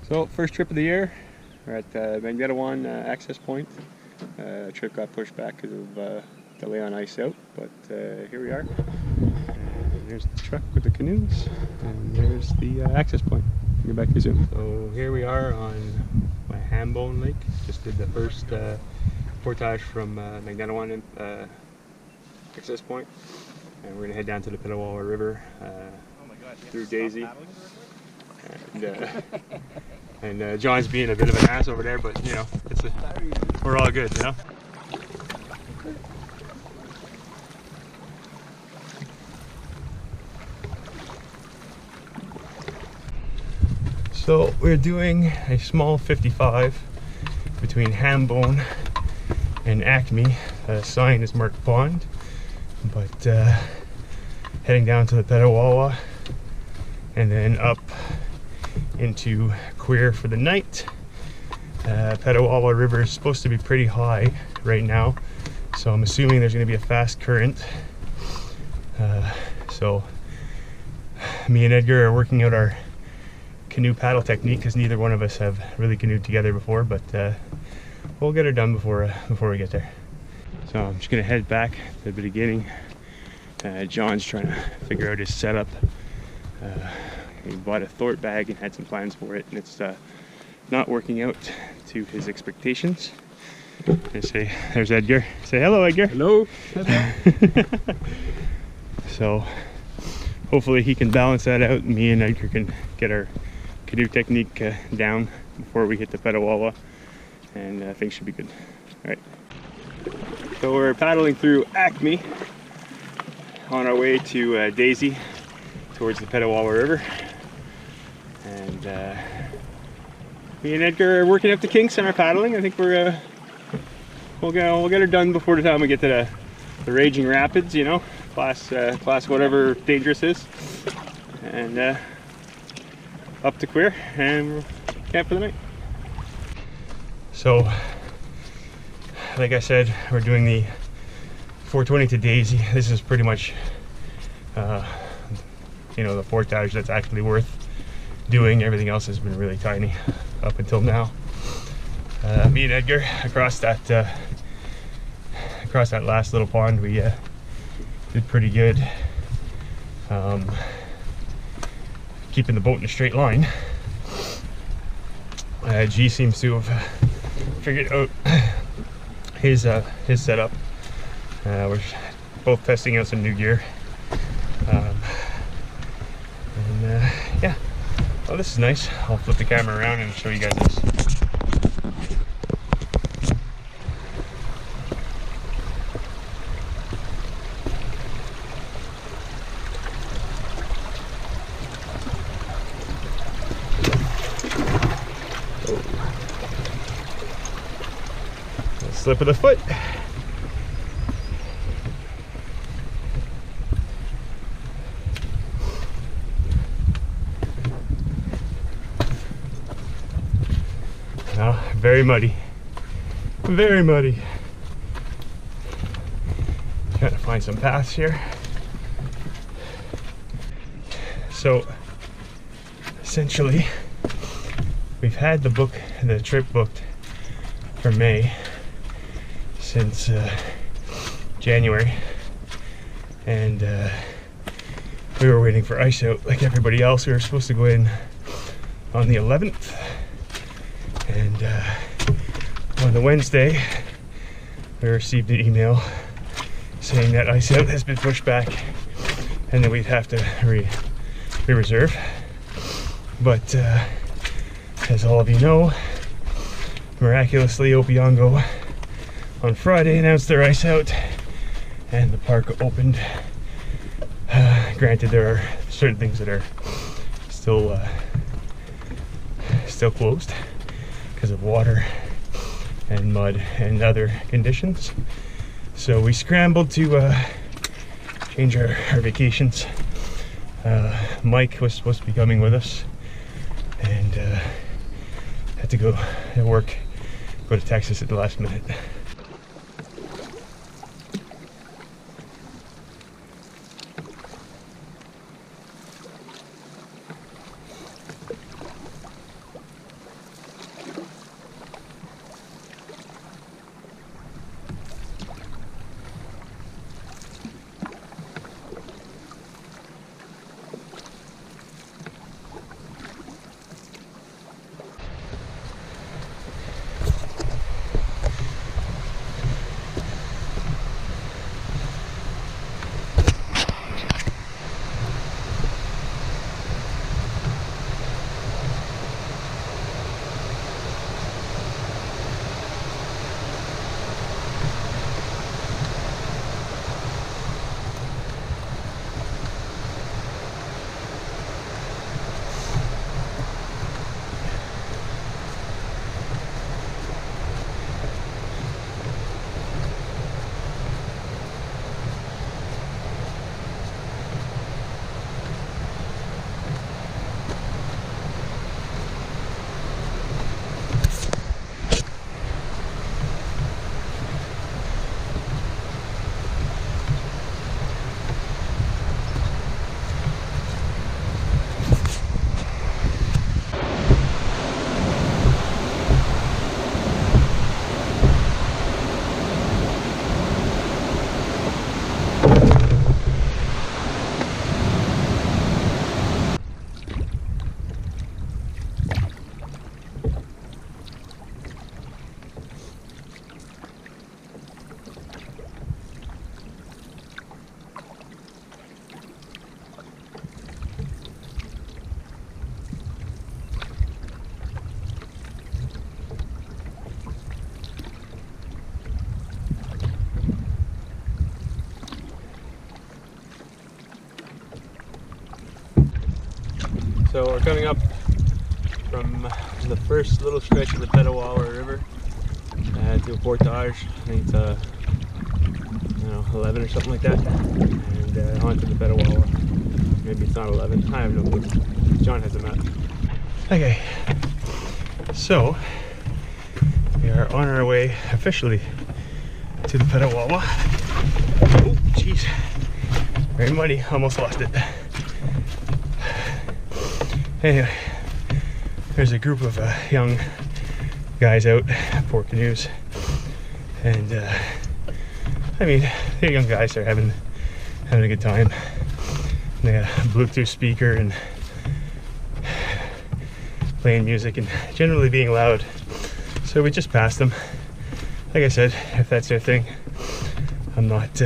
So first trip of the year, we're at the Magnetawan access point. Trip got pushed back because of delay on ice out, but here we are. And there's the truck with the canoes, and there's the access point. I'll get back to you soon. So here we are on my Hambone Lake. Just did the first portage from Magnetawan access point, and we're gonna head down to the Petawawa River through Daisy. And John's being a bit of an ass over there, but you know, we're all good, you know. So we're doing a small 55 between Hambone and Acme. The sign is marked Pond, but heading down to the Petawawa and then up into Queer for the night. Petawawa River is supposed to be pretty high right now, so I'm assuming there's going to be a fast current. So me and Edgar are working out our canoe paddle technique because neither one of us have really canoed together before, but we'll get her done before we get there. So I'm just going to head back to the beginning. John's trying to figure out his setup. He bought a Thort bag and had some plans for it, and it's not working out to his expectations. Say, there's Edgar. Say hello, Edgar. Hello. So hopefully he can balance that out, and me and Edgar can get our canoe technique down before we hit the Petawawa, and things should be good. All right. So we're paddling through Acme on our way to Daisy towards the Petawawa River. And me and Edgar are working up the kinks on our paddling. I think we'll get her done before the time we get to the raging rapids, you know, class whatever dangerous is, and up to Queer and we'll camp for the night. So, like I said, we're doing the 420 to Daisy. This is pretty much, you know, the portage that's actually worth doing. Everything else has been really tiny up until now. Me and Edgar across that last little pond, we did pretty good, keeping the boat in a straight line. G seems to have figured out his setup. We're both testing out some new gear, and yeah. Oh, this is nice. I'll flip the camera around and show you guys this. Oh. Slip of the foot. Very muddy. Very muddy. Trying to find some paths here. So essentially we've had the trip booked for May since January, and we were waiting for ice out like everybody else. We were supposed to go in on the 11th. And on the Wednesday, we received an email saying that ice out has been pushed back and that we'd have to re-reserve. But as all of you know, miraculously Opiongo on Friday announced their ice out and the park opened. Granted, there are certain things that are still closed because of water and mud and other conditions. So we scrambled to change our vacations. Mike was supposed to be coming with us, and had to go to work, go to Texas at the last minute. So we're coming up from the first little stretch of the Petawawa River to a portage. I think it's I don't know, 11 or something like that, and onto the Petawawa. Maybe it's not 11. I have no clue. John has a map. Okay, so we are on our way officially to the Petawawa. Oh, jeez, very muddy. Almost lost it. Anyway, there's a group of young guys out, 4 canoes, and I mean, they're young guys. They're having a good time. They got a Bluetooth speaker and playing music and generally being loud. So we just passed them. Like I said, if that's their thing, I'm not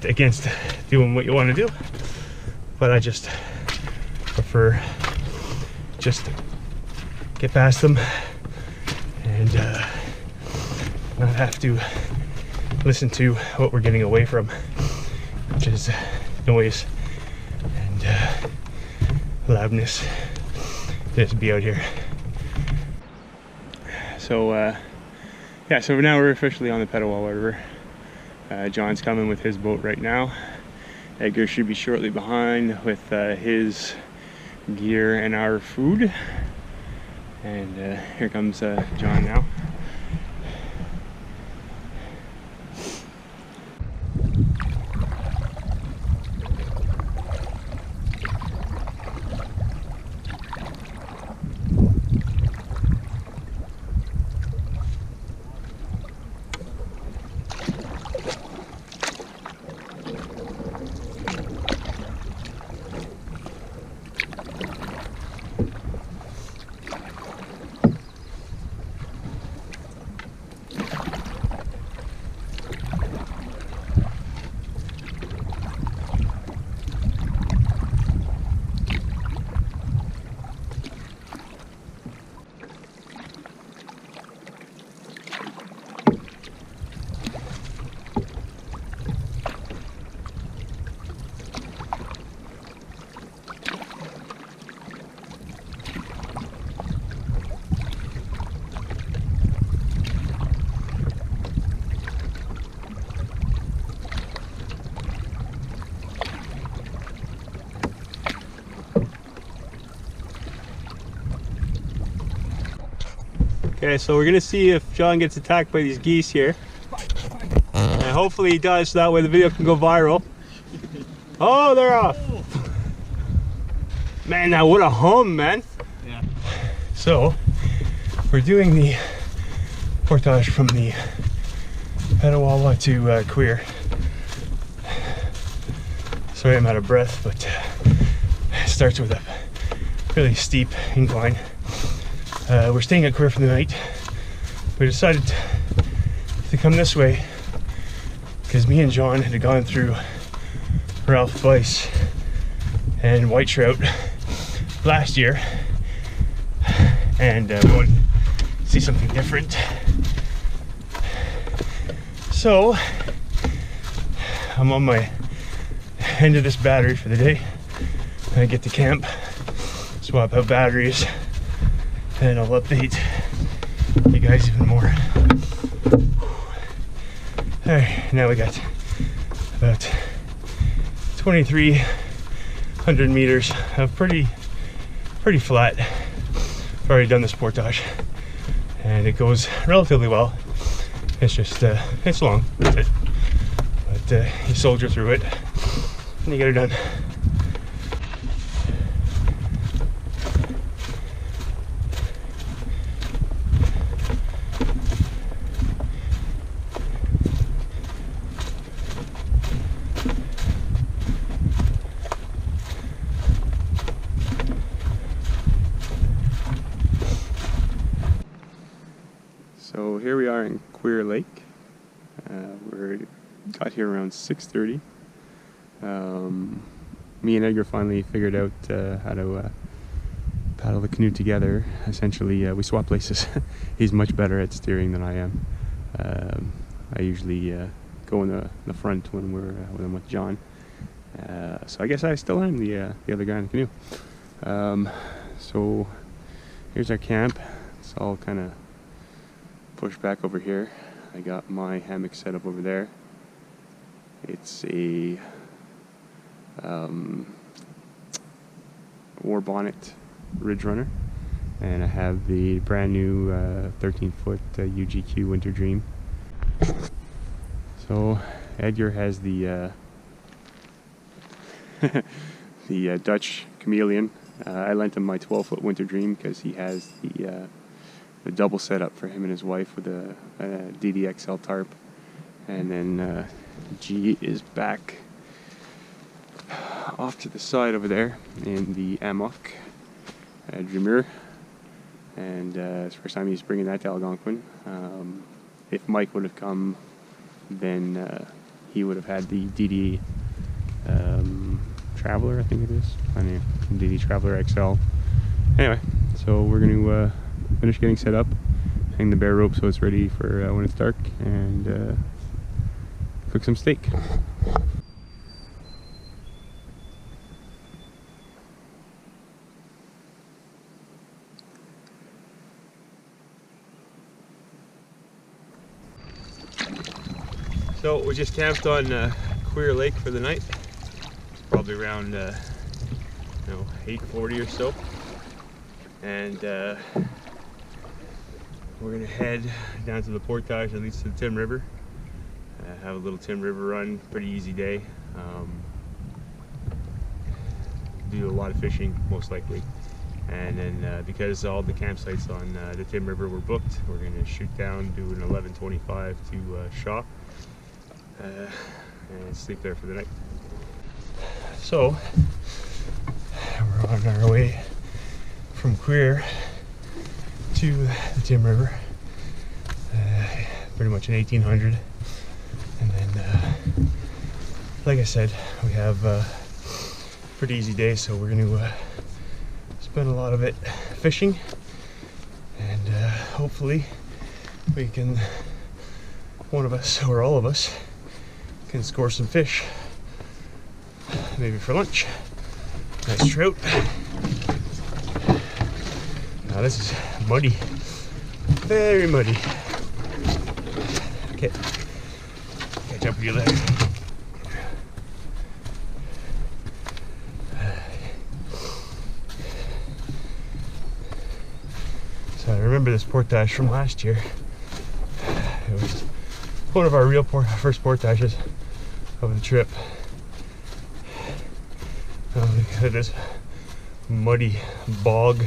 against doing what you want to do, but I just prefer just to get past them and not have to listen to what we're getting away from, which is noise and loudness. Just be out here. So yeah, so now we're officially on the Petawawa River. John's coming with his boat right now. Edgar should be shortly behind with his gear and our food. And here comes John now. Okay, so we're gonna see if John gets attacked by these geese here. And hopefully he does, so that way the video can go viral. Oh, they're off. Man, now what a hum, man. Yeah. So, we're doing the portage from the Petawawa to Queer. Sorry I'm out of breath, but it starts with a really steep incline. We're staying at Queer for the night. We decided to come this way because me and John had gone through Ralph Weiss and white trout last year, and we wanted to see something different. So I'm on my end of this battery for the day. I get to camp, swap out batteries, and I'll update you guys even more. Alright, now we got about 2,300 meters of pretty flat. I've already done this portage, and it goes relatively well. It's just it's long, that's it. But you soldier through it and you get it done. So here we are in Queer Lake. We got here around 6:30. Me and Edgar finally figured out how to paddle the canoe together. Essentially, we swap places. He's much better at steering than I am. I usually go in the front when I'm with John. So I guess I still am the other guy in the canoe. So here's our camp. It's all kind of pushed back over here. I got my hammock set up over there. It's a war bonnet ridge runner, and I have the brand new 13-foot UGQ Winter Dream. So Edgar has the the Dutch Chameleon. I lent him my 12-foot Winter Dream because he has the double setup for him and his wife with a DDXL tarp. And then G is back off to the side over there in the Amok Dreamer, and it's the first time he's bringing that to Algonquin. If Mike would have come, then he would have had the DD Traveler, I think it is. I mean, DD Traveler XL. Anyway, so we're going to finish getting set up, hang the bear rope so it's ready for when it's dark, and cook some steak. So we just camped on Queer Lake for the night. It's probably around 8:40 or so, and we're gonna head down to the portage that leads to the Tim River. Have a little Tim River run. Pretty easy day. Do a lot of fishing, most likely, and then because all the campsites on the Tim River were booked, we're gonna shoot down, do an 11:25 to Shaw, and sleep there for the night. So we're on our way from Queer to the Tim River, pretty much in 1800, and then like I said, we have a pretty easy day, so we're going to spend a lot of it fishing, and hopefully we can, one of us or all of us can score some fish, maybe for lunch. Nice trout. Now this is muddy, very muddy. Okay, catch up with you later. So I remember this portage from last year. It was one of our real first portages of the trip. Oh, look at this muddy bog.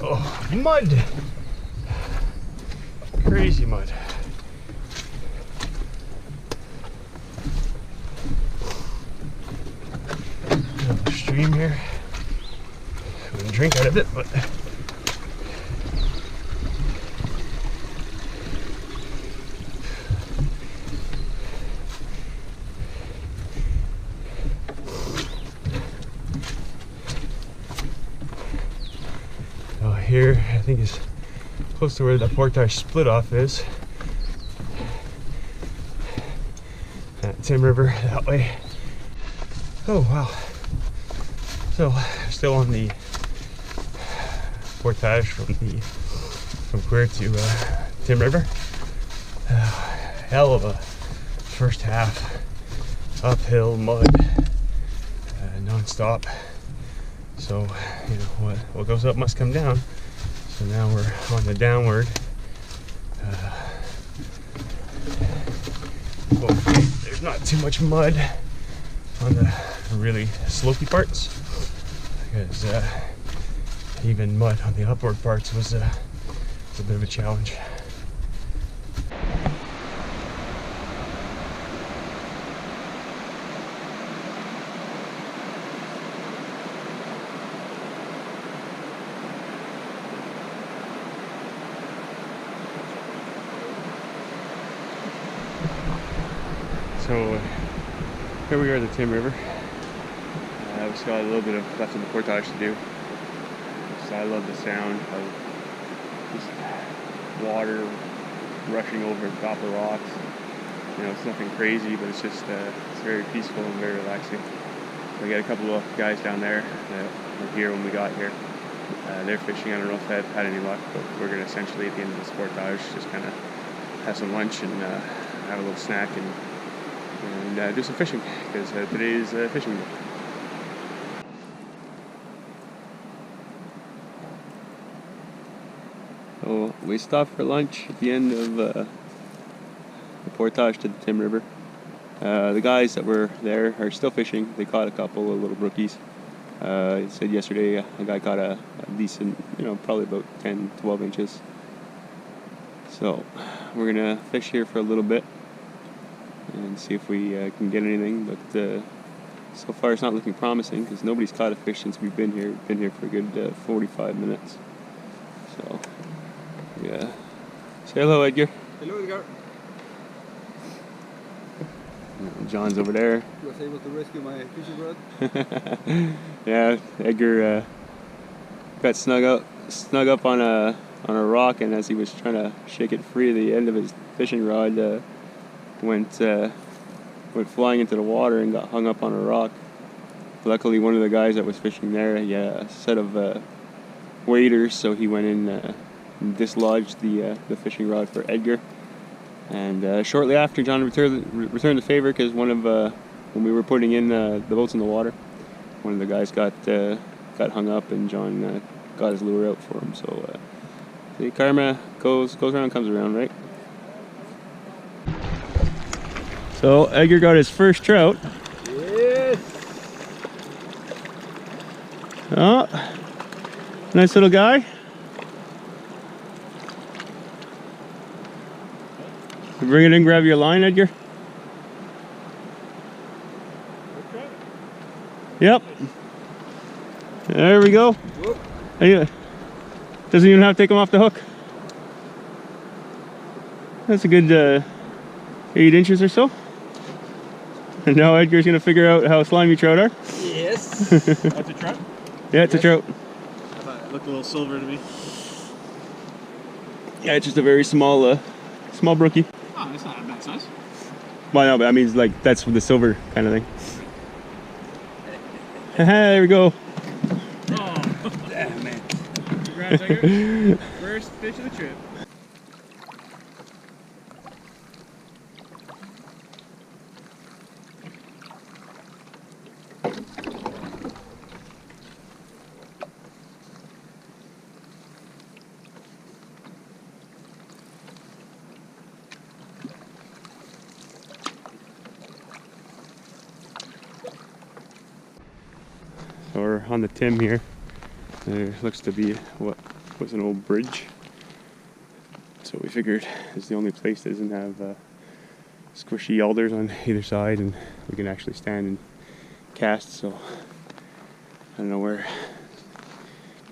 Oh, mud! Crazy mud. Little stream here. I wouldn't drink out of it, but here, I think, is close to where the portage split off is. Tim River that way. Oh wow! So still on the portage from Queer to Tim River. Hell of a first half, uphill mud, non-stop. So you know what goes up must come down. So now we're on the downward. Hopefully there's not too much mud on the really slopey parts, because even mud on the upward parts was a bit of a challenge. So here we are at the Tim River. We still got a little bit of left of the portage to do. So I love the sound of just water rushing over the top of the rocks. You know, it's nothing crazy, but it's just it's very peaceful and very relaxing. We got a couple of guys down there that were here when we got here. They're fishing. I don't know if they've had any luck, but we're going to essentially at the end of this portage just kind of have some lunch and have a little snack and do some fishing, because today is fishing day. So we stopped for lunch at the end of the portage to the Tim River. The guys that were there are still fishing. They caught a couple of little brookies. He said yesterday a guy caught a decent, you know, probably about 10-12 inches. So we're gonna fish here for a little bit and see if we can get anything, but so far it's not looking promising because nobody's caught a fish since we've been here. We've been here for a good 45 minutes. So yeah. Say hello, Edgar. Hello, Edgar. John's over there. You was able to rescue my fishing rod? Yeah, Edgar got snug up on a rock, and as he was trying to shake it free, the end of his fishing rod went flying into the water and got hung up on a rock. Luckily, one of the guys that was fishing there, he had a set of waders, so he went in and dislodged the fishing rod for Edgar. And shortly after, John returned the favor, because when we were putting in the boats in the water, one of the guys got hung up, and John got his lure out for him. So the karma goes around, comes around, right? So Edgar got his first trout. Yes. Oh, nice little guy. Bring it in, grab your line, Edgar. Yep. There we go. Doesn't even have to take him off the hook. That's a good 8 inches or so. And now Edgar's gonna figure out how slimy trout are. Yes. That's a trout? Yeah, it's a trout. I thought it looked a little silver to me. Yeah, it's just a very small brookie. Oh, it's not a bad size. Well, no, but I mean, like, that's the silver kind of thing. There we go. Oh, damn, man. Congrats, Edgar. First fish of the trip. So we're on the Tim here. There looks to be what was an old bridge. So we figured it's the only place that doesn't have squishy alders on either side, and we can actually stand and cast. So I don't know where it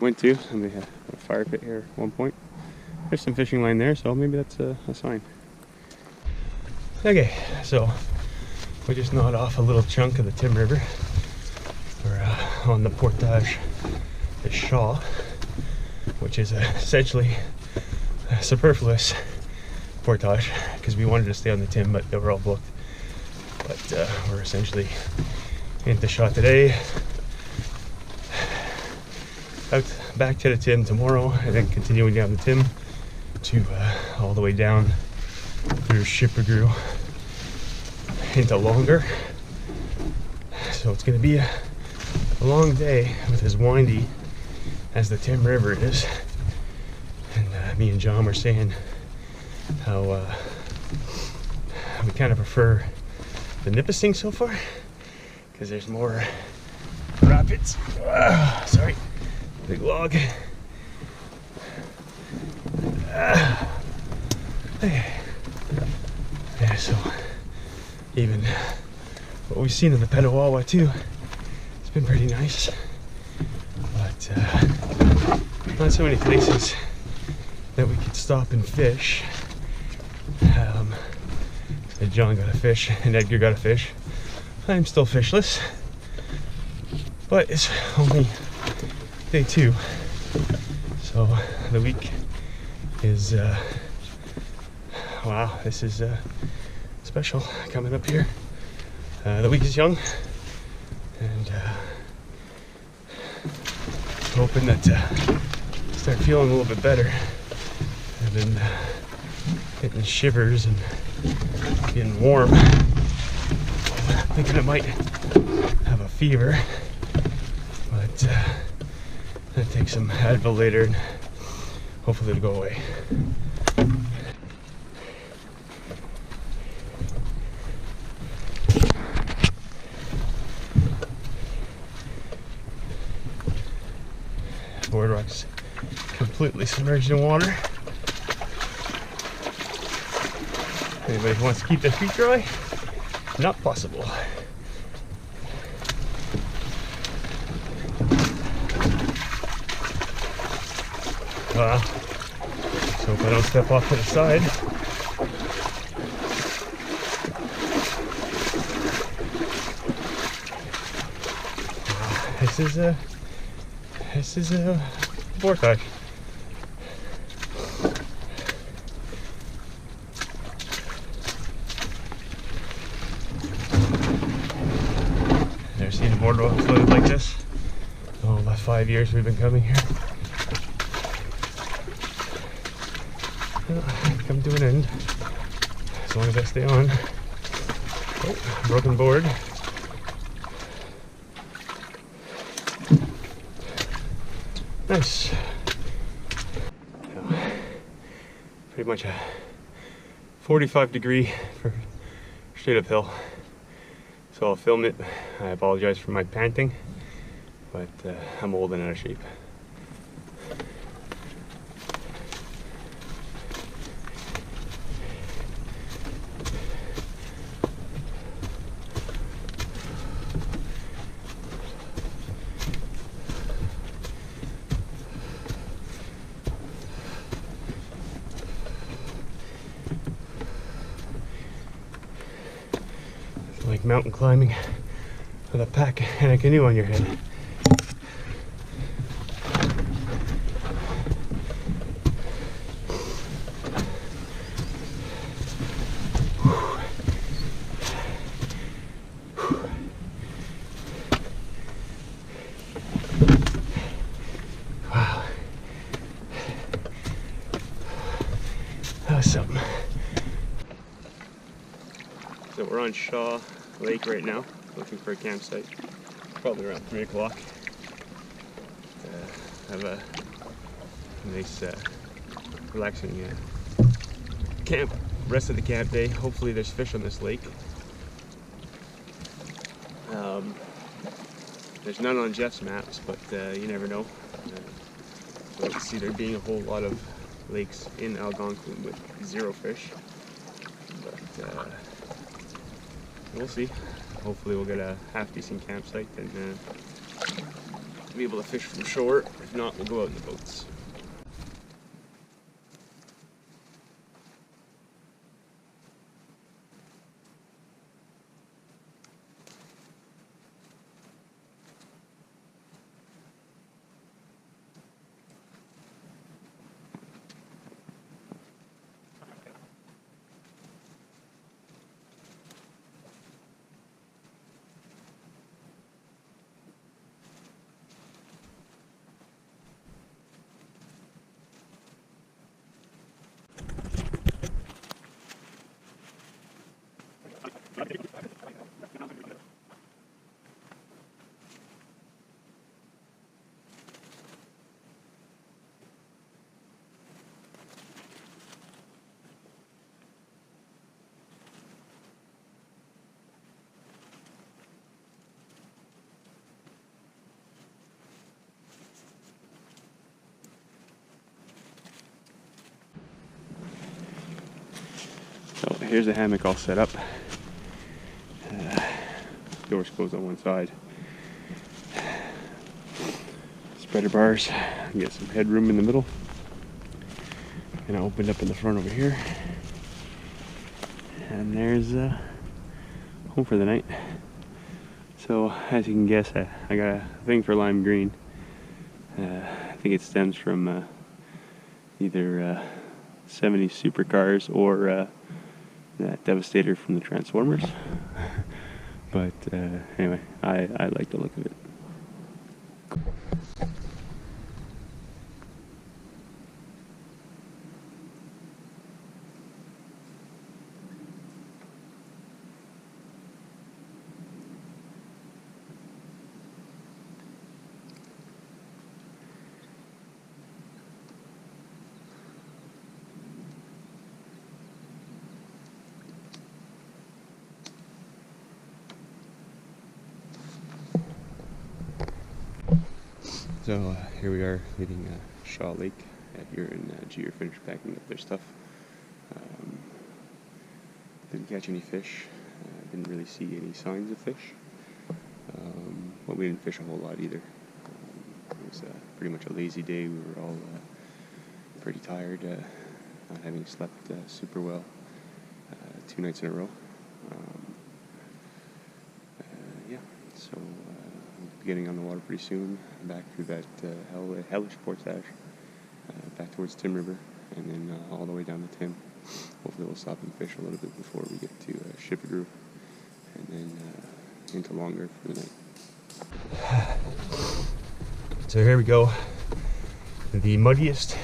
went to. And they had a fire pit here at one point. There's some fishing line there, so maybe that's a sign. Okay, so we just gnawed off a little chunk of the Tim River. We're on the portage de Shaw, which is essentially a superfluous portage because we wanted to stay on the Tim, but they were all booked. But we're essentially into Shaw today, out back to the Tim tomorrow, and then continuing down the Tim to all the way down through Shippergrew into Longer. So it's going to be a long day with as windy as the Tim River is. And me and John were saying how we kind of prefer the Nipissing so far because there's more rapids. Sorry, big log. Yeah, so even what we've seen in the Petawawa too, it's been pretty nice, but not so many places that we could stop and fish. that John got a fish and Edgar got a fish. I'm still fishless, but it's only day 2, so the week is wow, this is special coming up here. The week is young, and hoping that start feeling a little bit better. I've been getting shivers and getting warm. Thinking I might have a fever, but I'll take some Advil later and hopefully it'll go away. Boardwalk's completely submerged in water. Anybody who wants to keep their feet dry? Not possible. Let's hope I don't step off to the side. This is a vortex. Never seen a boardwalk floated like this. Oh, about 5 years we've been coming here. Come to an end, as long as I stay on. Oh, broken board. Nice. Pretty much a 45-degree for straight uphill. So I'll film it. I apologize for my panting, but I'm old and out of shape. Like mountain climbing with a pack and a canoe on your head. Wow. That was something. So we're on Shaw Lake right now, looking for a campsite. Probably around 3 o'clock. Have a nice, relaxing camp. Rest of the camp day. Hopefully there's fish on this lake. There's none on Jeff's maps, but you never know. So I can see there being a whole lot of lakes in Algonquin with 0 fish. But we'll see. Hopefully we'll get a half-decent campsite and be able to fish from shore. If not, we'll go out in the boats. So here's the hammock all set up. Doors closed on one side. Spreader bars, get some headroom in the middle. And I opened up in the front over here. And there's home for the night. So as you can guess, I got a thing for lime green. I think it stems from either 70s supercars or that Devastator from the Transformers. But anyway, I like the look of it. So here we are leaving Shaw Lake. Here in G are finished packing up their stuff. Didn't catch any fish. Didn't really see any signs of fish. But we didn't fish a whole lot either. It was pretty much a lazy day. We were all pretty tired, not having slept super well 2 nights in a row. Yeah, so we'll be getting on the water pretty soon, back through that hellish portage, back towards Tim River, and then all the way down to Tim. Hopefully we'll stop and fish a little bit before we get to Shipperoo, and then into Longer for the night. So here we go, the muddiest,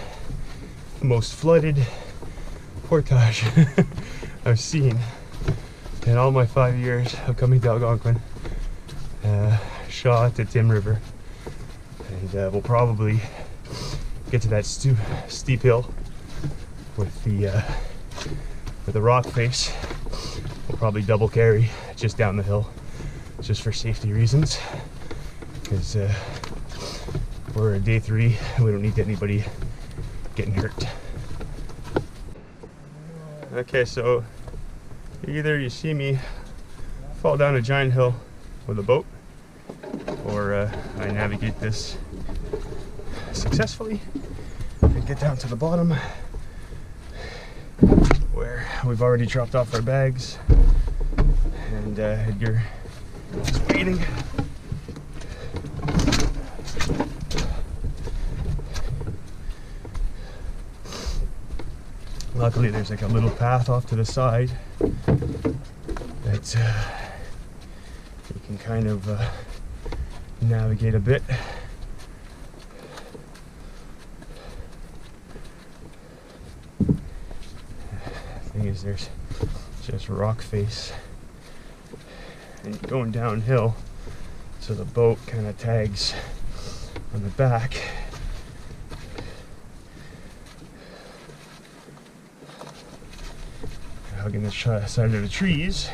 most flooded portage I've seen in all my 5 years of coming to Algonquin. Shaw to Tim River, and we'll probably get to that steep hill with the rock face. We'll probably double carry just down the hill, just for safety reasons, because we're day 3 and we don't need anybody getting hurt. Okay, so either you see me fall down a giant hill with a boat, or I navigate this successfully and get down to the bottom where we've already dropped off our bags, and Edgar is waiting. Luckily there's like a little path off to the side that you can kind of navigate a bit. Thing is, there's just rock face and going downhill, so the boat kind of tags on the back. Hugging the side of the trees.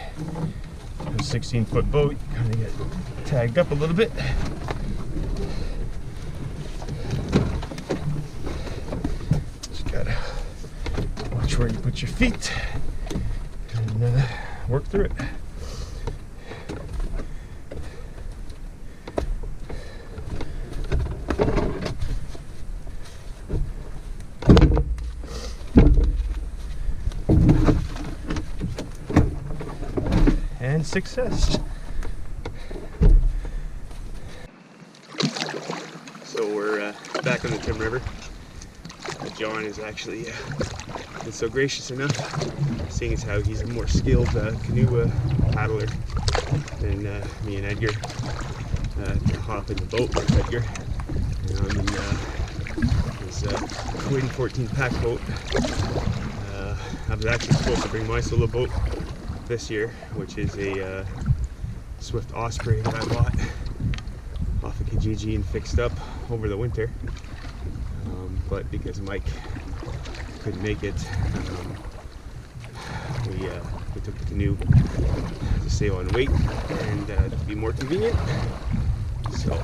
A 16-foot boat, you kind of get tagged up a little bit. Just gotta watch where you put your feet and work through it. And success. So we're back on the Tim River. John is actually been so gracious enough, seeing as how he's a more skilled canoe paddler than me and Edgar, to hop in the boat with Edgar. And I'm in his Quinn 14 pack boat. I was actually supposed to bring my solo boat this year, which is a Swift Osprey that I bought off of Kijiji and fixed up over the winter, but because Mike couldn't make it, we took the canoe to save on weight and to be more convenient. So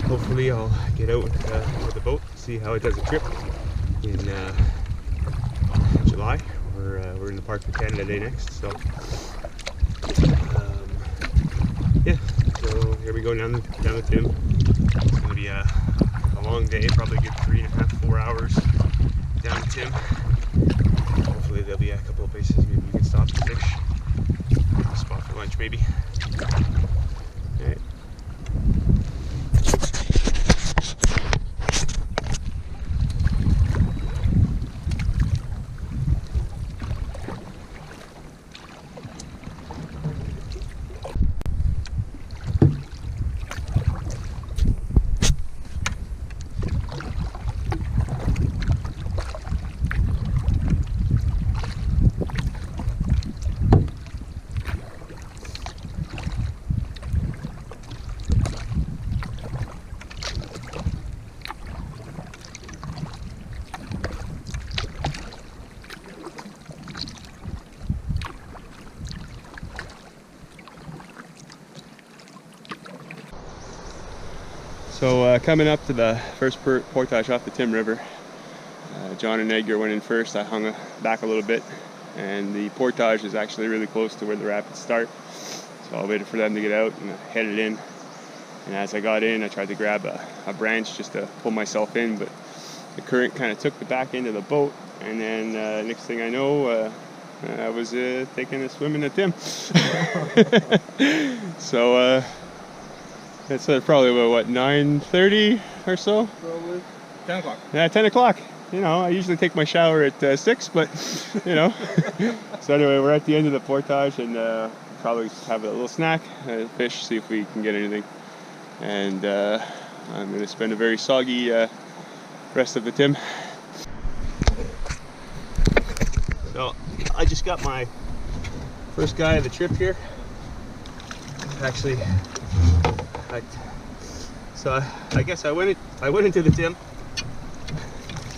hopefully I'll get out with the boat, see how it does a trip in July. We're in the Park for Canada Day next, so yeah. So here we go down the Tim. It's going to be a long day, probably a good 3.5 to 4 hours down the Tim. Hopefully hopefully there'll be a couple of places maybe you can stop and fish. A spot for lunch maybe. Alright. So coming up to the first portage off the Tim River, John and Edgar went in first. I hung back a little bit, and the portage is actually really close to where the rapids start. So I waited for them to get out and I headed in. And as I got in, I tried to grab a branch just to pull myself in, but the current kind of took the back end of the boat. And then next thing I know, I was taking a swim in the Tim. So it's probably about, what, 9:30 or so? Probably 10 o'clock. Yeah, 10 o'clock. You know, I usually take my shower at 6, but, you know. So anyway, we're at the end of the portage, and probably have a little snack, fish, see if we can get anything. And I'm going to spend a very soggy rest of the Tim. So I just got my first guy of the trip here. Actually, so I guess I went into the Tim,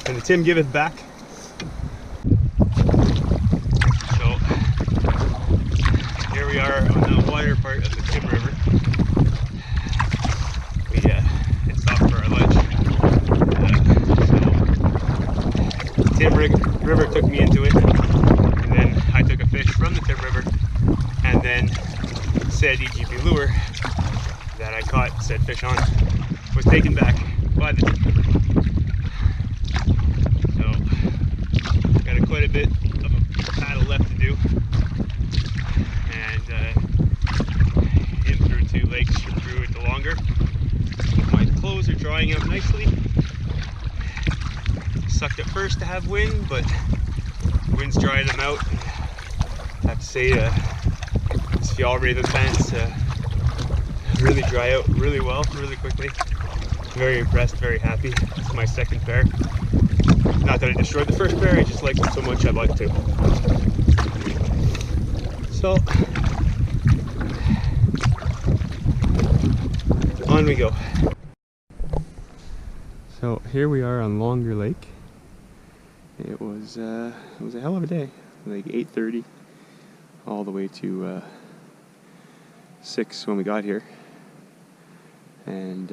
and the Tim giveth back. So here we are on the wider part of the Tim River. We had stopped for our lunch. So Tim River took me into it, and then I took a fish from the Tim River, and then said EGP lure that I caught said fish on was taken back by the Tim River. So got quite a bit of a paddle left to do, and in through 2 lakes through it longer. My clothes are drying out nicely. Sucked at first to have wind, but wind's drying them out. I have to say these Fjallraven pants really dry out really well, really quickly. Very impressed, very happy. It's my second pair. Not that I destroyed the first pair, I just liked them so much I bought 2. So, on we go. So here we are on Longer Lake. It was a hell of a day. Like 8:30 all the way to 6 when we got here. And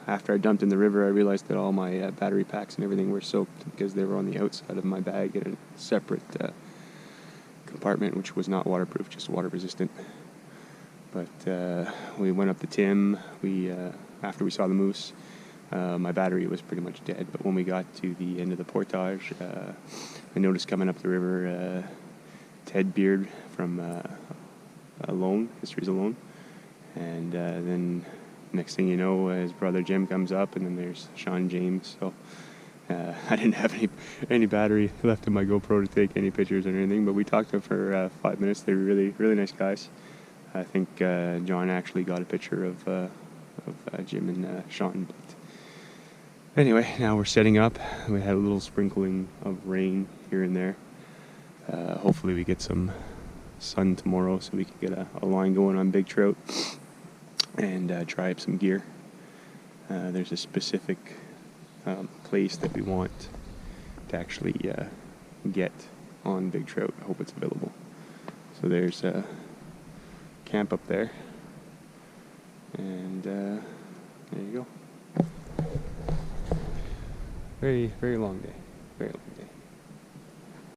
after I dumped in the river, I realized that all my battery packs and everything were soaked because they were on the outside of my bag in a separate compartment, which was not waterproof, just water resistant. But we went up the Tim. After we saw the moose, my battery was pretty much dead. But when we got to the end of the portage, I noticed coming up the river Ted Beard from Alone, History's Alone. And then next thing you know, his brother Jim comes up, and then there's Sean James. So I didn't have any battery left in my GoPro to take any pictures or anything, but we talked to them for 5 minutes. They were really, really nice guys. I think John actually got a picture of Jim and Sean. But anyway, now we're setting up. We had a little sprinkling of rain here and there. Hopefully we get some sun tomorrow so we can get a line going on big trout and try up some gear. There's a specific place that we want to actually get on big trout. I hope it's available. So there's a camp up there, and there you go. Very, very long day.